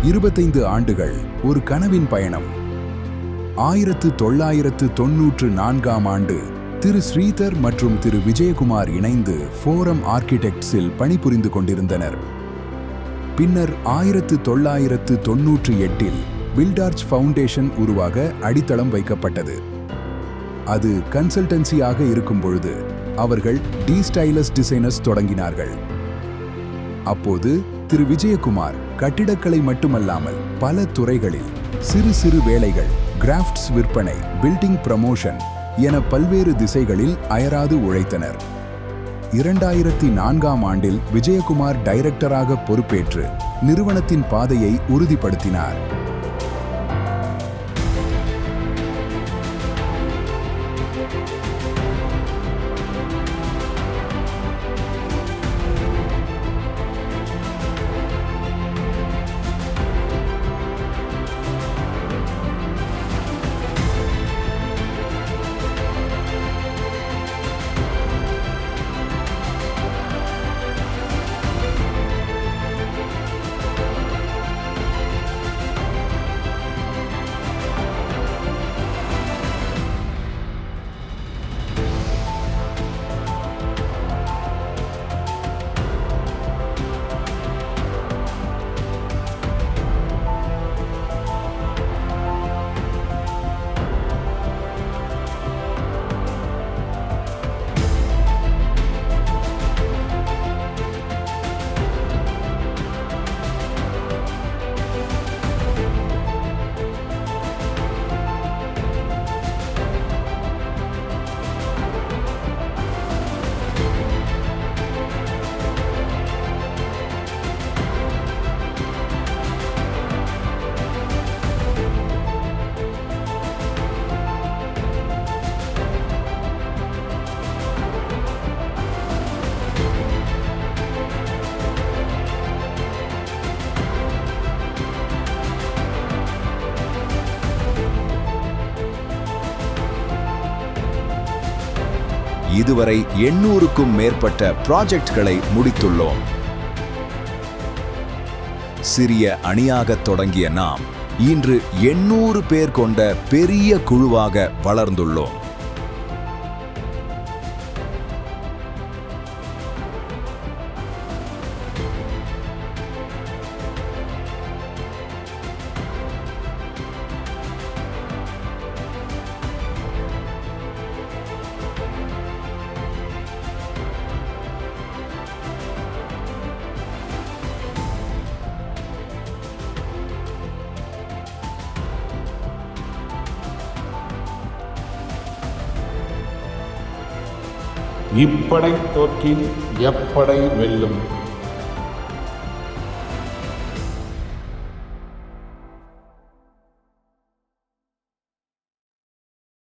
25 ஆண்டுகள் ஒரு கனவின் பயணம். 1994ஆம் ஆண்டு திரு ஸ்ரீதர் மற்றும் திரு விஜயகுமார் இணைந்து ஃபோரம் ஆர்க்கிடெக்ட்ஸில் பணிபுரிந்து கொண்டிருந்தனர். பின்னர் 1998இல் பில்டார்ச் ஃபவுண்டேஷன் உருவாக அடித்தளம் வைக்கப்பட்டது. அது கன்சல்டன்சியாக இருக்கும் பொழுது அவர்கள் டி ஸ்டைலஸ் டிசைனர்ஸ் தொடங்கினார்கள். அப்போது திரு விஜயகுமார் கட்டிடக்கலை மட்டுமல்லாமல் பல துறைகளில் சிறு சிறு வேலைகள், கிராஃப்ட்ஸ் விற்பனை, பில்டிங் ப்ரமோஷன் என பல்வேறு திசைகளில் அயராது உழைத்தனர். 2004ஆம் ஆண்டில் விஜயகுமார் டைரக்டராக பொறுப்பேற்று நிறுவனத்தின் பாதையை உறுதிப்படுத்தினார். இதுவரை 800க்கும் மேற்பட்ட ப்ராஜெக்ட்களை முடித்துள்ளோம். சிறிய அணியாகத் தொடங்கிய நாம் இன்று 800 பேர் கொண்ட பெரிய குழுவாக வளர்ந்துள்ளோம். இப்படை தோற்கின் எப்படை வெல்லும்.